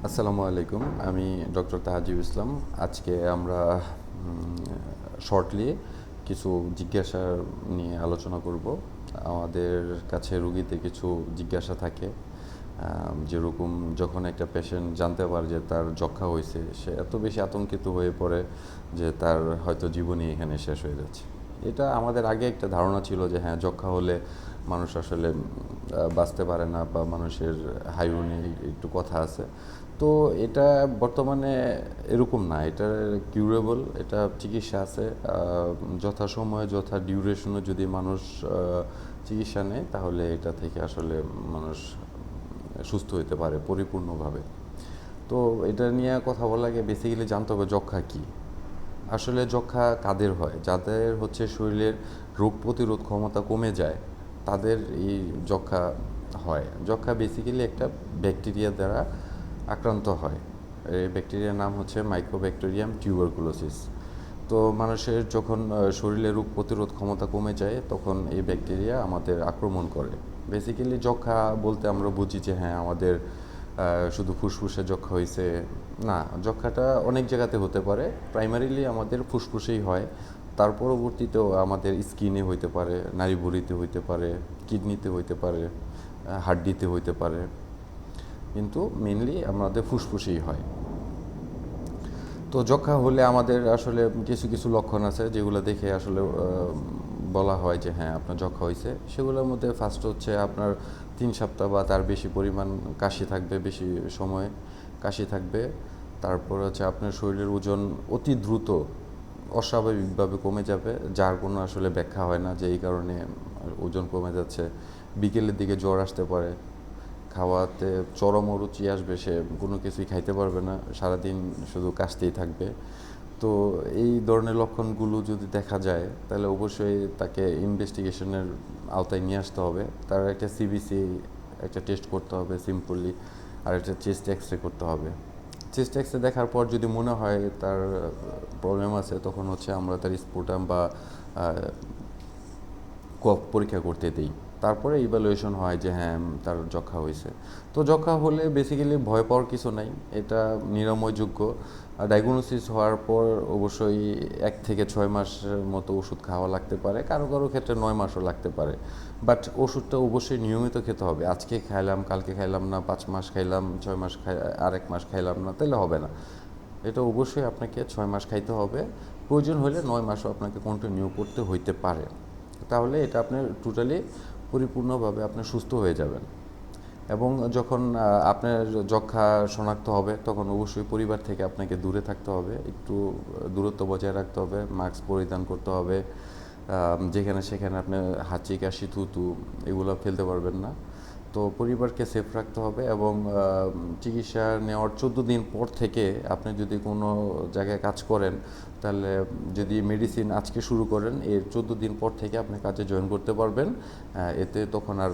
আসসালামু আলাইকুম। আমি ডক্টর তাহাজিব ইসলাম। আজকে আমরা শর্টলি কিছু জিজ্ঞাসা নিয়ে আলোচনা করব। আমাদের কাছে রুগীদের কিছু জিজ্ঞাসা থাকে, যেরকম যখন একটা পেশেন্ট জানতে পারে যে তার যক্ষ্মা হয়েছে, সে এত বেশি আতঙ্কিত হয়ে পড়ে যে তার হয়তো জীবনই এখানে শেষ হয়ে যাচ্ছে। এটা আমাদের আগে একটা ধারণা ছিল যে হ্যাঁ, যক্ষ্মা হলে মানুষ আসলে বাঁচতে পারে না বা মানুষের হাইউ নিয়ে একটু কথা আছে। তো এটা বর্তমানে এরকম না, এটা কিউরেবল, এটা চিকিৎসা আছে। যথাসময়ে যথা ডিউরেশনে যদি মানুষ চিকিৎসা নেয় তাহলে এটা থেকে আসলে মানুষ সুস্থ হতে পারে পরিপূর্ণভাবে। তো এটা নিয়ে কথা বলা গিয়ে বেসিক্যালি জানতে হবে যক্ষ্মা কী। আসলে যক্ষ্মা কাদের হয়? যাদের হচ্ছে শরীরের রোগ প্রতিরোধ ক্ষমতা কমে যায় তাদের এই যক্ষ্মা হয়। যক্ষ্মা বেসিক্যালি একটা ব্যাকটেরিয়া দ্বারা আক্রান্ত হয়। এই ব্যাকটেরিয়ার নাম হচ্ছে মাইক্রোব্যাকটেরিয়াম টিউবারকুলোসিস। তো মানুষের যখন শরীরে রোগ প্রতিরোধ ক্ষমতা কমে যায় তখন এই ব্যাকটেরিয়া আমাদের আক্রমণ করে। বেসিক্যালি যক্ষ্মা বলতে আমরা বুঝি যে হ্যাঁ, আমাদের শুধু ফুসফুসে যক্ষ্মা হয়েছে। না, যক্ষ্মাটা অনেক জায়গাতে হতে পারে। প্রাইমারিলি আমাদের ফুসফুসেই হয়, তার পরবর্তীতেও আমাদের স্কিনে হইতে পারে, নাড়িভুঁড়িতে হইতে পারে, কিডনিতে হইতে পারে, হাড্ডিতে হইতে পারে, কিন্তু মেনলি আমাদের ফুসফুসেই হয়। তো যক্ষ্মা হলে আমাদের আসলে কিছু কিছু লক্ষণ আছে যেগুলো দেখে আসলে বলা হয় যে হ্যাঁ, আপনার যক্ষ্মা হয়েছে। সেগুলোর মধ্যে ফার্স্ট হচ্ছে আপনার 3 সপ্তাহ বা তার বেশি পরিমাণ কাশি থাকবে, বেশি সময় কাশি থাকবে। তারপর হচ্ছে আপনার শরীরের ওজন অতি দ্রুত অস্বাভাবিকভাবে কমে যাবে, যার কোনো আসলে ব্যাখ্যা হয় না যে এই কারণে ওজন কমে যাচ্ছে। বিকেলের দিকে জ্বর আসতে পারে, খাওয়াতে চরম অরুচি আসবে, সে কোনো কিছুই খাইতে পারবে না, সারাদিন শুধু কাশতেই থাকবে। তো এই ধরনের লক্ষণগুলো যদি দেখা যায় তাহলে অবশ্যই তাকে ইনভেস্টিগেশনের আওতায় নিয়ে আসতে হবে। তার একটা সিবিসি একটা টেস্ট করতে হবে সিম্পলি, আর একটা চেস্ট এক্স রে করতে হবে। চেস্ট এক্স রে দেখার পর যদি মনে হয় তার প্রবলেম আছে, তখন হচ্ছে আমরা তার স্পুটাম বা কফ পরীক্ষা করতে দিই। তারপরে ইভ্যালুয়েশন হয় যে হ্যাঁ, তার যক্ষ্মা হয়েছে। তো যক্ষ্মা হলে বেসিক্যালি ভয় পাওয়ার কিছু নাই, এটা নিরাময়যোগ্য। ডায়াগনোসিস হওয়ার পর অবশ্যই 1 থেকে 6 মাসের মতো ওষুধ খাওয়া লাগতে পারে, কারো কারো ক্ষেত্রে 9 মাসও লাগতে পারে। বাট ওষুধটা অবশ্যই নিয়মিত খেতে হবে। আজকে খাইলাম, কালকে খাইলাম না, 5 মাস খাইলাম, 6 মাস খাই, আর 1 মাস খাইলাম না, তাহলে হবে না। এটা অবশ্যই আপনাকে 6 মাস খাইতে হবে। প্রয়োজন হলে 9 মাসও আপনাকে কন্টিনিউ করতে হইতে পারে। তাহলে এটা আপনার টোটালি পরিপূর্ণভাবে আপনি সুস্থ হয়ে যাবেন। এবং যখন আপনার যক্ষ্মা শনাক্ত হবে তখন অবশ্যই পরিবার থেকে আপনাকে দূরে থাকতে হবে, একটু দূরত্ব বজায় রাখতে হবে, মাস্ক পরিধান করতে হবে। যেখানে সেখানে আপনি হাঁচি, কাশি, থুতু এগুলো ফেলতে পারবেন না। তো পরিবারকে সেফ রাখতে হবে। এবং চিকিৎসা নেওয়ার 14 দিন পর থেকে আপনি যদি কোনো জায়গায় কাজ করেন, তাহলে যদি মেডিসিন আজকে শুরু করেন, এর 14 দিন পর থেকে আপনি কাজে জয়েন করতে পারবেন। এতে তখন আর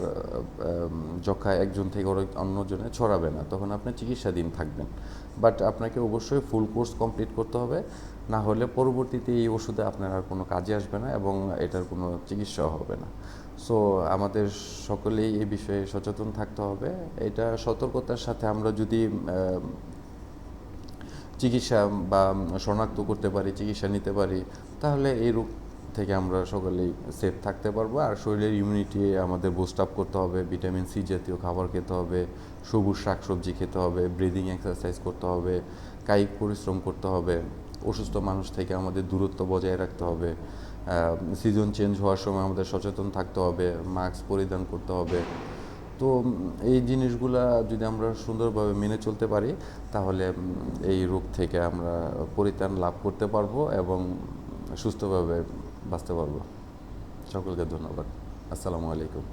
যক্ষ্মা একজন থেকে অন্যজনে ছড়াবে না, তখন আপনি চিকিৎসাধীন থাকবেন। বাট আপনাকে অবশ্যই ফুল কোর্স কমপ্লিট করতে হবে, না হলে পরবর্তীতে এই ওষুধে আপনার আর কোনো কাজে আসবে না এবং এটার কোনো চিকিৎসাও হবে না। সো আমাদের সকলেই এই বিষয়ে সচেতন থাকতে হবে। এটা সতর্কতার সাথে আমরা যদি চিকিৎসা বা শনাক্ত করতে পারি, চিকিৎসা নিতে পারি, তাহলে এই রোগ থেকে আমরা সকলেই সেফ থাকতে পারবো। আর শরীরের ইমিউনিটি আমাদের বুস্ট আপ করতে হবে, ভিটামিন সি জাতীয় খাবার খেতে হবে, সবুজ শাকসবজি খেতে হবে, ব্রিদিং এক্সারসাইজ করতে হবে, কায়িক পরিশ্রম করতে হবে, অসুস্থ মানুষ থেকে আমাদের দূরত্ব বজায় রাখতে হবে, সিজন চেঞ্জ হওয়ার সময় আমাদের সচেতন থাকতে হবে, মাস্ক পরিধান করতে হবে। তো এই জিনিসগুলা যদি আমরা সুন্দরভাবে মেনে চলতে পারি তাহলে এই রোগ থেকে আমরা পরিত্রাণ লাভ করতে পারবো এবং সুস্থভাবে বাঁচতে পারবো। সকলকে ধন্যবাদ। আসসালামু আলাইকুম।